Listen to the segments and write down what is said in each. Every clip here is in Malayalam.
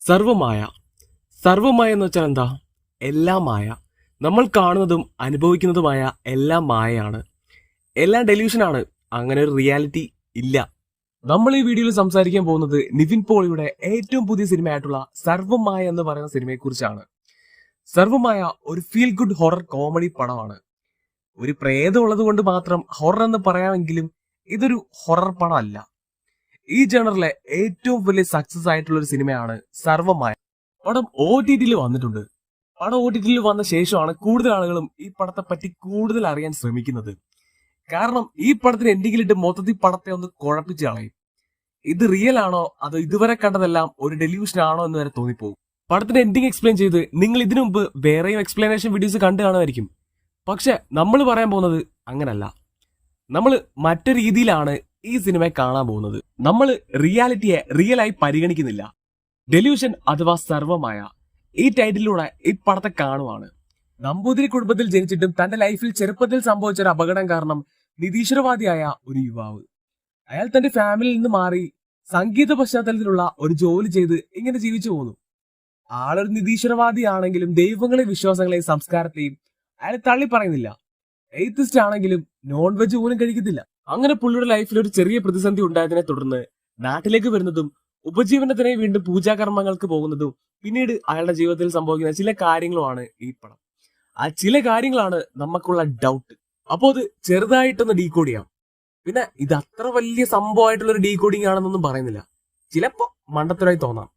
സർവമായ സർവമായ എന്ന് വെച്ചാൽ എന്താ? എല്ലാം മായ. നമ്മൾ കാണുന്നതും അനുഭവിക്കുന്നതുമായ എല്ലാം മായയാണ്, എല്ലാം ഡെലൂഷനാണ്. അങ്ങനെ ഒരു റിയാലിറ്റി ഇല്ല. നമ്മൾ ഈ വീഡിയോയിൽ സംസാരിക്കാൻ പോകുന്നത് നിവിൻ പോളിയുടെ ഏറ്റവും പുതിയ സിനിമയായിട്ടുള്ള സർവമായ എന്ന് പറയുന്ന സിനിമയെ കുറിച്ചാണ്. സർവമായ ഒരു ഫീൽ ഗുഡ് ഹൊറർ കോമഡി പടമാണ്. ഒരു പ്രേതം ഉള്ളത് കൊണ്ട് മാത്രം ഹൊറർ എന്ന് പറയാമെങ്കിലും ഇതൊരു ഹൊറർ പടം അല്ല. ഈ ജേണറിലെ ഏറ്റവും വലിയ സക്സസ് ആയിട്ടുള്ള ഒരു സിനിമയാണ് സർവമായ. പടം OTT വന്നിട്ടുണ്ട്. പടം OTT വന്ന ശേഷമാണ് കൂടുതൽ ആളുകളും ഈ പടത്തെ പറ്റി കൂടുതൽ അറിയാൻ ശ്രമിക്കുന്നത്. കാരണം ഈ പടത്തിന് എൻഡിങ്ങിലിട്ട് മൊത്തത്തിൽ പടത്തെ ഒന്ന് കുഴപ്പിച്ച് കളയും. ഇത് റിയൽ ആണോ അതോ ഇതുവരെ കണ്ടതെല്ലാം ഒരു ഡെലിവിഷൻ ആണോ എന്ന് വരെ തോന്നിപ്പോകും. പടത്തിന്റെ എൻഡിങ് എക്സ്പ്ലെയിൻ ചെയ്ത് നിങ്ങൾ ഇതിനു മുമ്പ് വേറെയും എക്സ്പ്ലനേഷൻ വീഡിയോസ് കണ്ടു കാണുമായിരിക്കും. പക്ഷെ നമ്മൾ പറയാൻ പോകുന്നത് അങ്ങനല്ല. നമ്മൾ മറ്റൊരു രീതിയിലാണ് ഈ സിനിമയെ കാണാൻ പോകുന്നത്. നമ്മൾ റിയാലിറ്റിയെ റിയലായി പരിഗണിക്കുന്നില്ല. ഡെലൂഷൻ അഥവാ സർവമായ ഈ ടൈറ്റിലൂടെ ഈ പടത്തെ കാണുവാണ്. നമ്പൂതിരി കുടുംബത്തിൽ ജനിച്ചിട്ടും തന്റെ ലൈഫിൽ ചെറുപ്പത്തിൽ സംഭവിച്ച ഒരു അപകടം കാരണം നിരീശ്വരവാദിയായ ഒരു യുവാവ്. അയാൾ തന്റെ ഫാമിലിയിൽ നിന്ന് മാറി സംഗീത പശ്ചാത്തലത്തിലുള്ള ഒരു ജോലി ചെയ്ത് ഇങ്ങനെ ജീവിച്ചു പോന്നു. ആളൊരു നിരീശ്വരവാദിയാണെങ്കിലും ദൈവങ്ങളെയും വിശ്വാസങ്ങളെയും സംസ്കാരത്തെയും അയാൾ തള്ളി പറയുന്നില്ല. എയ്ത്തിസ്റ്റ് ആണെങ്കിലും നോൺ വെജ് പോലും കഴിക്കത്തില്ല. അങ്ങനെ പുള്ളിയുടെ ലൈഫിൽ ഒരു ചെറിയ പ്രതിസന്ധി ഉണ്ടായതിനെ തുടർന്ന് നാട്ടിലേക്ക് വരുന്നതും ഉപജീവനത്തിനായി വീണ്ടും പൂജാകർമ്മങ്ങൾക്ക് പോകുന്നതും പിന്നീട് അയാളുടെ ജീവിതത്തിൽ സംഭവിക്കുന്ന ചില കാര്യങ്ങളുമാണ് ഈ പടം. ആ ചില കാര്യങ്ങളാണ് നമുക്കുള്ള ഡൗട്ട്. അപ്പോൾ അത് ചെറുതായിട്ടൊന്ന് ഡീകോഡ് ചെയ്യാം. പിന്നെ ഇത് അത്ര വലിയ സംഭവമായിട്ടുള്ള ഒരു ഡീകോഡിങ് ആണെന്നൊന്നും പറയുന്നില്ല. ചിലപ്പോ മണ്ടത്തരമായി തോന്നാം.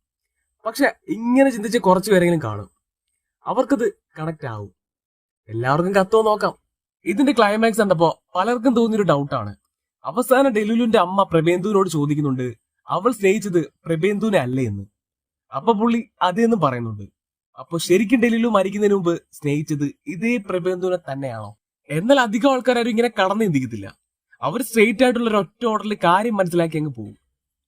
പക്ഷെ ഇങ്ങനെ ചിന്തിച്ച് കുറച്ചു പേരെങ്കിലും കാണും, അവർക്കത് കണക്ട് ആവും. എല്ലാവർക്കും കത്തോ നോക്കാം. ഇതിന്റെ ക്ലൈമാക്സ് കണ്ടപ്പോ പലർക്കും തോന്നിയൊരു ഡൗട്ടാണ്. അവസാനം ഡെലുലുവിന്റെ അമ്മ പ്രഭേന്ദുവിനോട് ചോദിക്കുന്നുണ്ട് അവൾ സ്നേഹിച്ചത് പ്രഭേന്ദുവിനെ അല്ലേ എന്ന്. അപ്പൊ പുള്ളി അതേന്നും പറയുന്നുണ്ട്. അപ്പൊ ശരിക്കും ഡെലുലു മരിക്കുന്നതിന് മുമ്പ് സ്നേഹിച്ചത് ഇതേ പ്രഭേന്ദുവിനെ തന്നെയാണോ? എന്നാൽ അധികം ആൾക്കാരും ഇങ്ങനെ കടന്നു ചിന്തിക്കത്തില്ല. അവർ സ്ട്രെയിറ്റ് ആയിട്ടുള്ള ഒരു ഒറ്റ ഓർഡറിൽ കാര്യം മനസ്സിലാക്കി അങ്ങ് പോകും.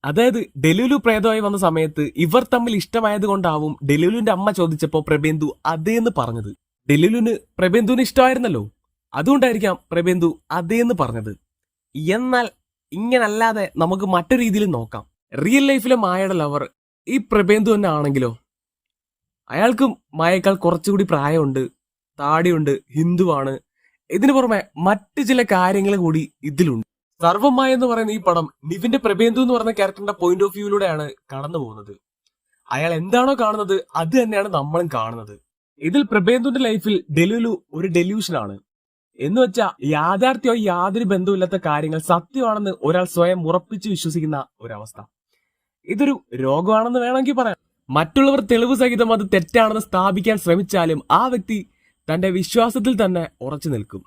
അതായത് ഡെലുലു പ്രേതമായി വന്ന സമയത്ത് ഇവർ തമ്മിൽ ഇഷ്ടമായത് കൊണ്ടാവും ഡെലുലുവിന്റെ അമ്മ ചോദിച്ചപ്പോ പ്രഭേന്ദു അതേന്ന് പറഞ്ഞത്. ഡെലുലുവിന് പ്രഭേന്ദുവിന് ഇഷ്ടമായിരുന്നല്ലോ, അതുകൊണ്ടായിരിക്കാം പ്രഭേന്ദു അതേന്ന് പറഞ്ഞത്. എന്നാൽ ഇങ്ങനല്ലാതെ നമുക്ക് മറ്റൊരു രീതിയിൽ നോക്കാം. റിയൽ ലൈഫിലെ മായയുടെ ലവർ ഈ പ്രഭേന്ദു തന്നെ ആണെങ്കിലോ? അയാൾക്കും മായേക്കാൾ കുറച്ചുകൂടി പ്രായമുണ്ട്, താടിയുണ്ട്, ഹിന്ദുവാണ്. ഇതിനു പുറമെ മറ്റു ചില കാര്യങ്ങൾ കൂടി ഇതിലുണ്ട്. സർവമായ എന്ന് പറയുന്ന ഈ പടം നിവിന്റെ പ്രഭേന്ദു എന്ന് പറയുന്ന ക്യാരക്ടറിന്റെ പോയിന്റ് ഓഫ് വ്യൂയിലൂടെയാണ് കടന്നു പോകുന്നത്. അയാൾ എന്താണോ കാണുന്നത് അത് തന്നെയാണ് നമ്മളും കാണുന്നത്. ഇതിൽ പ്രഭേന്ദുവിന്റെ ലൈഫിൽ ഡെലുലു ഒരു ഡെലൂഷനാണ്. എന്ന് വെച്ചാൽ യാഥാർത്ഥ്യമായി യാതൊരു ബന്ധവുമില്ലാത്ത കാര്യങ്ങൾ സത്യമാണെന്ന് ഒരാൾ സ്വയം ഉറപ്പിച്ച് വിശ്വസിക്കുന്ന ഒരവസ്ഥ. ഇതൊരു രോഗമാണെന്ന് വേണമെങ്കിൽ പറയാം. മറ്റുള്ളവർ തെളിവ് സഹിതം അത് തെറ്റാണെന്ന് സ്ഥാപിക്കാൻ ശ്രമിച്ചാലും ആ വ്യക്തി തന്റെ വിശ്വാസത്തിൽ തന്നെ ഉറച്ചു നിൽക്കും.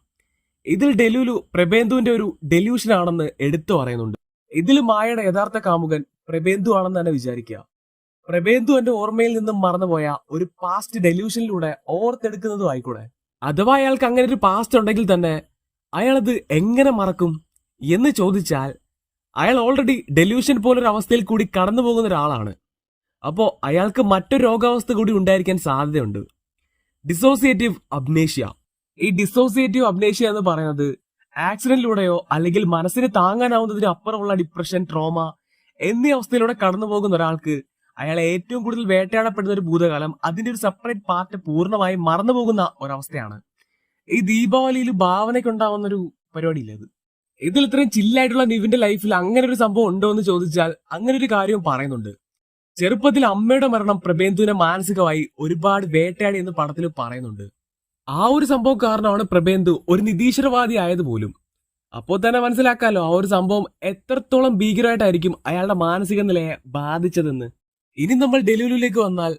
ഇതിൽ ഡെലുലു പ്രഭേന്ദുവിന്റെ ഒരു ഡെലൂഷൻ ആണെന്ന് എടുത്തു പറയുന്നുണ്ട്. ഇതിൽ മായയുടെ യഥാർത്ഥ കാമുകൻ പ്രഭേന്ദു ആണെന്ന് തന്നെ വിചാരിക്കുക. പ്രഭേന്ദു എന്റെ ഓർമ്മയിൽ നിന്നും മറന്നുപോയ ഒരു പാസ്റ്റ് ഡെലൂഷനിലൂടെ ഓർത്തെടുക്കുന്നതും ആയിക്കൂടെ? അഥവാ അയാൾക്ക് അങ്ങനെ ഒരു പാസ്റ്റ് ഉണ്ടെങ്കിൽ തന്നെ അയാളത് എങ്ങനെ മറക്കും എന്ന് ചോദിച്ചാൽ അയാൾ ഓൾറെഡി ഡെലൂഷൻ പോലൊരു അവസ്ഥയിൽ കൂടി കടന്നു പോകുന്ന ഒരാളാണ്. അപ്പോ അയാൾക്ക് മറ്റൊരു രോഗാവസ്ഥ കൂടി ഉണ്ടായിരിക്കാൻ സാധ്യതയുണ്ട്, ഡിസോസിയേറ്റീവ് അബ്നേഷ്യ. ഈ ഡിസോസിയേറ്റീവ് അബ്നേഷ്യ എന്ന് പറയുന്നത് ആക്സിഡന്റിലൂടെയോ അല്ലെങ്കിൽ മനസ്സിന് താങ്ങാനാവുന്നതിന് അപ്പുറമുള്ള ഡിപ്രഷൻ, ട്രോമ എന്നീ അവസ്ഥയിലൂടെ കടന്നു പോകുന്ന ഒരാൾക്ക് അയാളെ ഏറ്റവും കൂടുതൽ വേട്ടയാടപ്പെടുന്ന ഒരു ഭൂതകാലം, അതിന്റെ ഒരു സെപ്പറേറ്റ് പാർട്ട് പൂർണ്ണമായും മറന്നുപോകുന്ന ഒരവസ്ഥയാണ്. ഈ ദീപാവലിയിൽ ഭാവനയ്ക്കുണ്ടാവുന്ന ഒരു പരിപാടിയില്ല ഇത്. ഇതിൽ ഇത്രയും ചില്ലായിട്ടുള്ള നിവിന്റെ ലൈഫിൽ അങ്ങനെ ഒരു സംഭവം ഉണ്ടോ എന്ന് ചോദിച്ചാൽ അങ്ങനെ ഒരു കാര്യവും പറയുന്നുണ്ട്. ചെറുപ്പത്തിൽ അമ്മയുടെ മരണം പ്രഭേന്ദുവിനെ മാനസികമായി ഒരുപാട് വേട്ടയാടി എന്ന് പടത്തിൽ പറയുന്നുണ്ട്. ആ ഒരു സംഭവം കാരണമാണ് പ്രഭേന്ദു ഒരു നിരീശ്വരവാദി ആയത് പോലും. അപ്പോൾ തന്നെ മനസ്സിലാക്കാലോ ആ ഒരു സംഭവം എത്രത്തോളം ഭീകരമായിട്ടായിരിക്കും അയാളുടെ മാനസിക നിലയെ ബാധിച്ചതെന്ന്. ഇനി നമ്മൾ ഡെലുലുവിലേക്ക് വന്നാൽ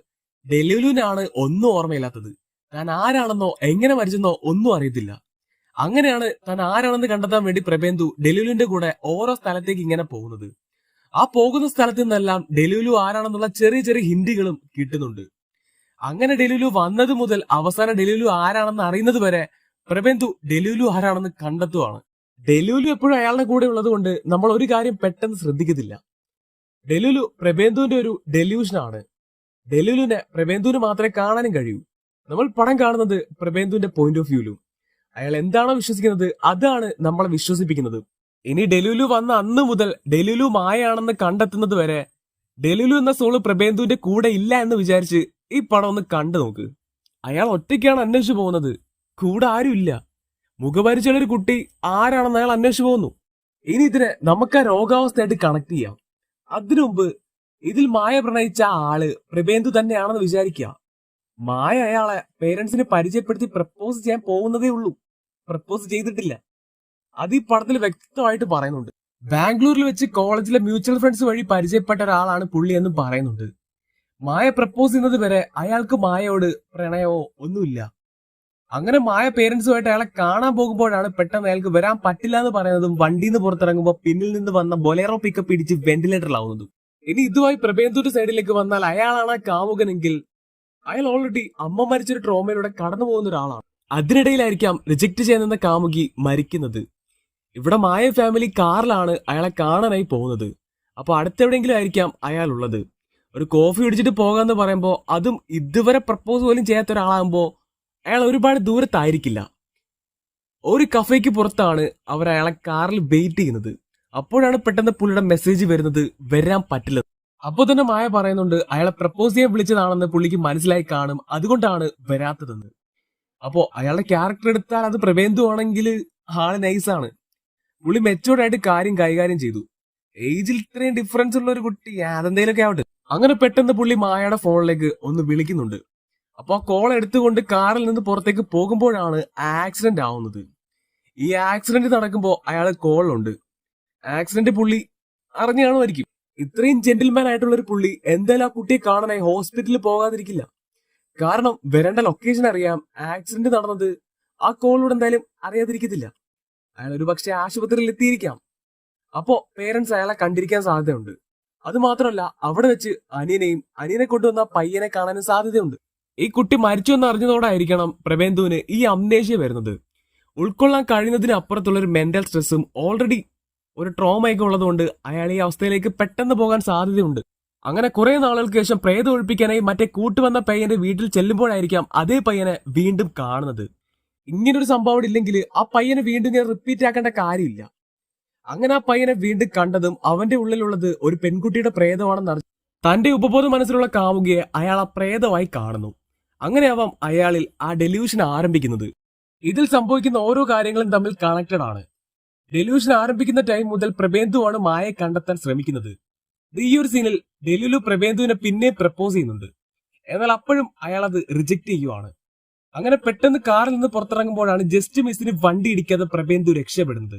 ഡെലുലുവിനാണ് ഒന്നും ഓർമ്മയില്ലാത്തത്. താൻ ആരാണെന്നോ എങ്ങനെ മരിച്ചെന്നോ ഒന്നും അറിയത്തില്ല. അങ്ങനെയാണ് താൻ ആരാണെന്ന് കണ്ടെത്താൻ വേണ്ടി പ്രഭേന്ദു ഡെലുലുവിന്റെ കൂടെ ഓരോ സ്ഥലത്തേക്ക് ഇങ്ങനെ പോകുന്നത്. ആ പോകുന്ന സ്ഥലത്ത് നിന്നെല്ലാം ഡെലുലു ആരാണെന്നുള്ള ചെറിയ ചെറിയ ഹിന്റുകളും കിട്ടുന്നുണ്ട്. അങ്ങനെ ഡെലുലു വന്നത് മുതൽ അവസാനം ഡെലുലു ആരാണെന്ന് അറിയുന്നത് വരെ പ്രഭേന്ദു ഡെലുലു ആരാണെന്ന് കണ്ടെത്തുവാണ്. ഡെലുലു എപ്പോഴും അയാളുടെ കൂടെ ഉള്ളത് കൊണ്ട് നമ്മൾ ഒരു കാര്യം പെട്ടെന്ന് ശ്രദ്ധിക്കത്തില്ല. ഡെലുലു പ്രഭേന്ദുവിന്റെ ഒരു ഡെലൂഷനാണ്. ഡെലുലുവിനെ പ്രഭേന്ദുവിന് മാത്രമേ കാണാനും കഴിയൂ. നമ്മൾ പടം കാണുന്നത് പ്രഭേന്ദുവിന്റെ പോയിന്റ് ഓഫ് വ്യൂയിലും. അയാൾ എന്താണോ വിശ്വസിക്കുന്നത് അതാണ് നമ്മളെ വിശ്വസിപ്പിക്കുന്നത്. ഇനി ഡെലുലു വന്ന അന്ന് മുതൽ ഡെലുലു മായയാണെന്ന് കണ്ടെത്തുന്നത് വരെ ഡെലുലു എന്ന സോള് പ്രഭേന്ദുവിന്റെ കൂടെ ഇല്ല എന്ന് വിചാരിച്ച് ഈ പടം ഒന്ന് കണ്ടു നോക്ക്. അയാൾ ഒറ്റയ്ക്കാണ് അന്വേഷിച്ചു പോകുന്നത്, കൂടെ ആരും ഇല്ല. മുഖപരിചയുള്ളൊരു കുട്ടി ആരാണെന്ന് അയാൾ അന്വേഷിച്ചു പോകുന്നു. ഇനി ഇതിനെ നമുക്ക് ആ രോഗാവസ്ഥയായിട്ട് കണക്ട് ചെയ്യാം. അതിനു മുമ്പ് ഇതിൽ മായ പ്രണയിച്ച ആള് പ്രഭേന്ദു തന്നെയാണെന്ന് വിചാരിക്കുക. മായ അയാളെ പേരൻസിന് പരിചയപ്പെടുത്തി പ്രപ്പോസ് ചെയ്യാൻ പോകുന്നതേ ഉള്ളൂ, പ്രപ്പോസ് ചെയ്തിട്ടില്ല. അത് ഈ പടത്തിൽ വ്യക്തമായിട്ട് പറയുന്നുണ്ട്. ബാംഗ്ലൂരിൽ വെച്ച് കോളേജിലെ മ്യൂച്വൽ ഫ്രണ്ട്സ് വഴി പരിചയപ്പെട്ട ഒരാളാണ് പുള്ളി എന്ന് പറയുന്നുണ്ട്. മായ പ്രപ്പോസ് ചെയ്യുന്നത് വരെ അയാൾക്ക് മായയോട് പ്രണയമോ ഒന്നുമില്ല. അങ്ങനെ മായ പേരൻസുമായിട്ട് അയാളെ കാണാൻ പോകുമ്പോഴാണ് പെട്ടെന്ന് അയാൾക്ക് വരാൻ പറ്റില്ല എന്ന് പറയുന്നതും വണ്ടിയിൽ നിന്ന് പുറത്തിറങ്ങുമ്പോൾ പിന്നിൽ നിന്ന് വന്ന ബൊലേറോ പിക്കപ്പ് ഇടിച്ച് വെന്റിലേറ്ററിലാവുന്നതും. ഇനി ഇതുമായി പ്രഭേന്ദുവിന്റെ സൈഡിലേക്ക് വന്നാൽ അയാളാണ് കാമുകനെങ്കിൽ അയാൾ ഓൾറെഡി അമ്മ മരിച്ചൊരു ട്രോമയിലൂടെ കടന്നു പോകുന്ന ഒരാളാണ്. അതിനിടയിലായിരിക്കാം റിജക്ട് ചെയ്യുന്ന കാമുകി മരിക്കുന്നത്. ഇവിടെ മായ ഫാമിലി കാറിലാണ് അയാളെ കാണാനായി പോകുന്നത്. അപ്പൊ അടുത്തെവിടെയെങ്കിലും ആയിരിക്കാം അയാൾ ഉള്ളത്. ഒരു കോഫി കുടിച്ചിട്ട് പോകാന്ന് പറയുമ്പോ അതും ഇതുവരെ പ്രപ്പോസ് പോലും ചെയ്യാത്ത ഒരാളാകുമ്പോ അയാൾ ഒരുപാട് ദൂരത്തായിരിക്കില്ല. ഒരു കഫേക്ക് പുറത്താണ് അവർ അയാളെ കാറിൽ വെയിറ്റ് ചെയ്യുന്നത്. അപ്പോഴാണ് പെട്ടെന്ന് പുള്ളിയുടെ മെസ്സേജ് വരുന്നത് വരാൻ പറ്റില്ല. അപ്പൊ തന്നെ മായ പറയുന്നുണ്ട് അയാളെ പ്രപ്പോസ് ചെയ്യാൻ വിളിച്ചതാണെന്ന് പുള്ളിക്ക് മനസ്സിലായി കാണും, അതുകൊണ്ടാണ് വരാത്തതെന്ന്. അപ്പോ അയാളുടെ ക്യാരക്ടർ എടുത്താൽ അത് പ്രഭേന്ദു ആണെങ്കിൽ ആള് നൈസാണ്. പുള്ളി മെച്ചൂർഡ് ആയിട്ട് കാര്യം കൈകാര്യം ചെയ്തു. ഏജിൽ ഇത്രയും ഡിഫറൻസ് ഉള്ള ഒരു കുട്ടി അതെന്തേലൊക്കെ ആവട്ടെ. അങ്ങനെ പെട്ടെന്ന് പുള്ളി മായയുടെ ഫോണിലേക്ക് ഒന്ന് വിളിക്കുന്നുണ്ട്. അപ്പൊ ആ കോൾ എടുത്തുകൊണ്ട് കാറിൽ നിന്ന് പുറത്തേക്ക് പോകുമ്പോഴാണ് ആക്സിഡന്റ് ആവുന്നത്. ഈ ആക്സിഡന്റ് നടക്കുമ്പോൾ അയാൾ കോളിലുണ്ട്. ആക്സിഡന്റ് പുള്ളി അറിഞ്ഞു കാണുമായിരിക്കും. ഇത്രയും ജെന്റിൽമാൻ ആയിട്ടുള്ള ഒരു പുള്ളി എന്തായാലും ആ കുട്ടിയെ കാണാനായി ഹോസ്പിറ്റലിൽ പോകാതിരിക്കില്ല. കാരണം വരേണ്ട ലൊക്കേഷൻ അറിയാം. ആക്സിഡന്റ് നടന്നത് ആ കോളിലൂടെ എന്തായാലും അറിയാതിരിക്കത്തില്ല. അയാൾ ഒരു പക്ഷെ ആശുപത്രിയിൽ എത്തിയിരിക്കാം. അപ്പോ പേരൻസ് അയാളെ കണ്ടിരിക്കാൻ സാധ്യതയുണ്ട്. അത് മാത്രമല്ല അവിടെ വെച്ച് അനിയനെ കൊണ്ടുവന്ന പയ്യനെ കാണാനും സാധ്യതയുണ്ട്. ഈ കുട്ടി മരിച്ചു എന്ന് അറിഞ്ഞതോടായിരിക്കണം പ്രഭേന്ദുവിന് ഈ അംനേഷ്യ വരുന്നത്. ഉൾക്കൊള്ളാൻ കഴിയുന്നതിന് അപ്പുറത്തുള്ള ഒരു മെന്റൽ സ്ട്രെസ്സും ഓൾറെഡി ഒരു ട്രോമയൊക്കെ ഉള്ളതുകൊണ്ട് അയാൾ ഈ അവസ്ഥയിലേക്ക് പെട്ടെന്ന് പോകാൻ സാധ്യതയുണ്ട്. അങ്ങനെ കുറെ നാളുകൾക്ക് ശേഷം പ്രേതം ഒഴിപ്പിക്കാനായി മറ്റേ കൂട്ടുവന്ന പയ്യന്റെ വീട്ടിൽ ചെല്ലുമ്പോഴായിരിക്കാം അതേ പയ്യനെ വീണ്ടും കാണുന്നത്. ഇങ്ങനൊരു സംഭവം ഇല്ലെങ്കിൽ ആ പയ്യനെ വീണ്ടും ഇങ്ങനെ റിപ്പീറ്റ് ആക്കേണ്ട കാര്യമില്ല. അങ്ങനെ ആ പയ്യനെ വീണ്ടും കണ്ടതും അവന്റെ ഉള്ളിലുള്ളത് ഒരു പെൺകുട്ടിയുടെ പ്രേതമാണെന്ന് അറിഞ്ഞു തന്റെ ഉപബോധ മനസ്സിലുള്ള കാമുകിയെ അയാൾ ആ പ്രേതമായി കാണുന്നു. അങ്ങനെയാവാം അയാളിൽ ആ ഡെല്യൂഷൻ ആരംഭിക്കുന്നത്. ഇതിൽ സംഭവിക്കുന്ന ഓരോ കാര്യങ്ങളും തമ്മിൽ കണക്റ്റഡ് ആണ്. ഡെല്യൂഷൻ ആരംഭിക്കുന്ന ടൈം മുതൽ പ്രഭേന്ദുവാണ് മായയെ കണ്ടെത്താൻ ശ്രമിക്കുന്നത്. ഈ ഒരു സീനിൽ ഡെലുലു പ്രഭേന്ദുവിനെ പിന്നെ പ്രപ്പോസ് ചെയ്യുന്നുണ്ട്. എന്നാൽ അപ്പോഴും അയാൾ അത് റിജക്ട് ചെയ്യുവാണ്. അങ്ങനെ പെട്ടെന്ന് കാറിൽ നിന്ന് പുറത്തിറങ്ങുമ്പോഴാണ് ജസ്റ്റ് മിസ്സിന് വണ്ടി ഇടിക്കാതെ പ്രഭേന്ദു രക്ഷപ്പെടുന്നത്.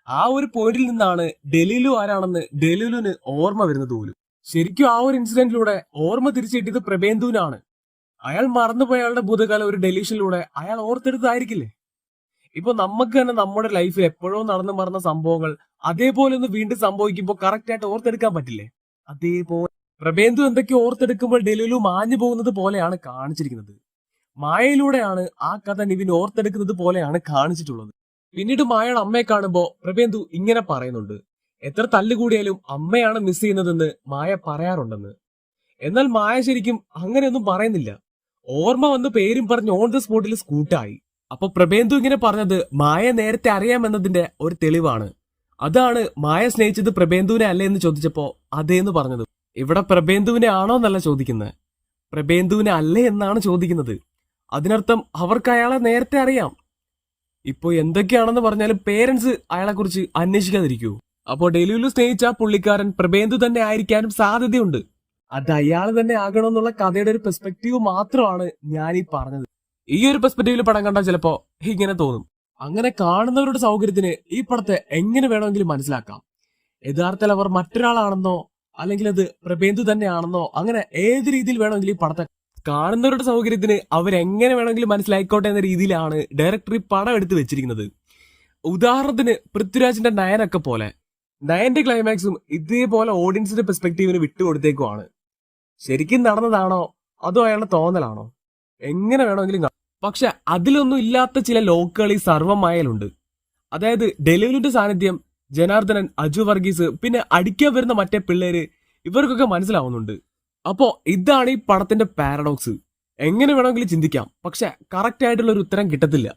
ആ ഒരു പോയിന്റിൽ നിന്നാണ് ഡെലുലു ആരാണെന്ന് ഡെലുലുവിന് ഓർമ്മ വരുന്നത് പോലും. ശരിക്കും ആ ഒരു ഇൻസിഡന്റിലൂടെ ഓർമ്മ തിരിച്ചു കിട്ടിയത് പ്രഭേന്ദുവിനാണ്. അയാൾ മറന്നുപോയ അയാളുടെ ഭൂതകാലം ഒരു ഡെലീഷനിലൂടെ അയാൾ ഓർത്തെടുത്തായിരിക്കില്ലേ. ഇപ്പൊ നമുക്ക് തന്നെ നമ്മുടെ ലൈഫിൽ എപ്പോഴോ നടന്നു മറന്ന സംഭവങ്ങൾ അതേപോലെ ഒന്ന് വീണ്ടും സംഭവിക്കുമ്പോൾ കറക്റ്റ് ആയിട്ട് ഓർത്തെടുക്കാൻ പറ്റില്ലേ. അതേപോലെ പ്രഭേന്ദു എന്തൊക്കെയോ ഓർത്തെടുക്കുമ്പോൾ ഡെലുലു മാഞ്ഞു പോകുന്നത് പോലെയാണ് കാണിച്ചിരിക്കുന്നത്. മായയിലൂടെയാണ് ആ കഥ നിവിൻ ഓർത്തെടുക്കുന്നത് പോലെയാണ് കാണിച്ചിട്ടുള്ളത്. പിന്നീട് മായയുടെ അമ്മയെ കാണുമ്പോൾ പ്രഭേന്ദു ഇങ്ങനെ പറയുന്നുണ്ട്, എത്ര തല്ലുകൂടിയാലും അമ്മയാണ് മിസ് ചെയ്യുന്നതെന്ന് മായ പറയാറുണ്ടെന്ന്. എന്നാൽ മായ ശരിക്കും അങ്ങനെയൊന്നും പറയുന്നില്ല. ഓർമ്മ വന്ന് പേരും പറഞ്ഞ് ഓൺ ദ സ്പോട്ടിൽ സ്കൂട്ടായി. അപ്പൊ പ്രഭേന്ദു ഇങ്ങനെ പറഞ്ഞത് മായ നേരത്തെ അറിയാമെന്നതിന്റെ ഒരു തെളിവാണ്. അതാണ് മായ സ്നേഹിച്ചത് പ്രഭേന്ദുവിനെ അല്ലേ എന്ന് ചോദിച്ചപ്പോ അതേന്ന് പറഞ്ഞത്. ഇവിടെ പ്രഭേന്ദുവിനെ ആണോ എന്നല്ല ചോദിക്കുന്നത്, പ്രഭേന്ദുവിനെ അല്ലേ എന്നാണ് ചോദിക്കുന്നത്. അതിനർത്ഥം അവർക്ക് അയാളെ നേരത്തെ അറിയാം. ഇപ്പൊ എന്തൊക്കെയാണെന്ന് പറഞ്ഞാലും പേരൻസ് അയാളെ കുറിച്ച് അന്വേഷിക്കാതിരിക്കൂ. അപ്പോ ഡെലുലു സ്നേഹിച്ച പുള്ളിക്കാരൻ പ്രഭേന്ദു തന്നെ ആയിരിക്കാനും സാധ്യതയുണ്ട്. അത് അയാൾ തന്നെ ആകണമെന്നുള്ള കഥയുടെ ഒരു പെർസ്പെക്റ്റീവ് മാത്രമാണ് ഞാൻ ഈ പറഞ്ഞത്. ഈ ഒരു പെർസ്പെക്റ്റീവിൽ പടം കണ്ടാൽ ചിലപ്പോ ഇങ്ങനെ തോന്നും. അങ്ങനെ കാണുന്നവരുടെ സൗകര്യത്തിന് ഈ പടത്തെ എങ്ങനെ വേണമെങ്കിലും മനസ്സിലാക്കാം. യഥാർത്ഥത്തിൽ അവർ മറ്റൊരാളാണെന്നോ അല്ലെങ്കിൽ അത് പ്രഭേന്ദു തന്നെയാണെന്നോ അങ്ങനെ ഏത് രീതിയിൽ വേണമെങ്കിലും ഈ പടത്തെ കാണുന്നവരുടെ സൗകര്യത്തിന് അവരെങ്ങനെ വേണമെങ്കിലും മനസ്സിലായിക്കോട്ടെ എന്ന രീതിയിലാണ് ഡയറക്ടർ ഈ പടം എടുത്ത് വെച്ചിരിക്കുന്നത്. ഉദാഹരണത്തിന് പൃഥ്വിരാജിന്റെ നയനൊക്കെ പോലെ നയന്റെ ക്ലൈമാക്സും ഇതേപോലെ ഓഡിയൻസിന്റെ പെർസ്പെക്റ്റീവിന് വിട്ടുകൊടുത്തേക്കുവാണ്. ശരിക്കും നടന്നതാണോ അതോ അയാളുടെ തോന്നലാണോ എങ്ങനെ വേണമെങ്കിലും കാണാം. പക്ഷെ അതിലൊന്നും ഇല്ലാത്ത ചില ലോക്കുകൾ ഈ സർവമായലുണ്ട്. അതായത് ഡെലുലുവിന്റെ സാന്നിധ്യം, ജനാർദ്ദനൻ, അജു വർഗീസ്, പിന്നെ അടിക്കാൻ വരുന്ന മറ്റേ പിള്ളേര്, ഇവർക്കൊക്കെ മനസ്സിലാവുന്നുണ്ട്. അപ്പോ ഇതാണ് ഈ പടത്തിന്റെ പാരഡോക്സ്. എങ്ങനെ വേണമെങ്കിലും ചിന്തിക്കാം, പക്ഷെ കറക്റ്റ് ആയിട്ടുള്ള ഒരു ഉത്തരം കിട്ടത്തില്ല.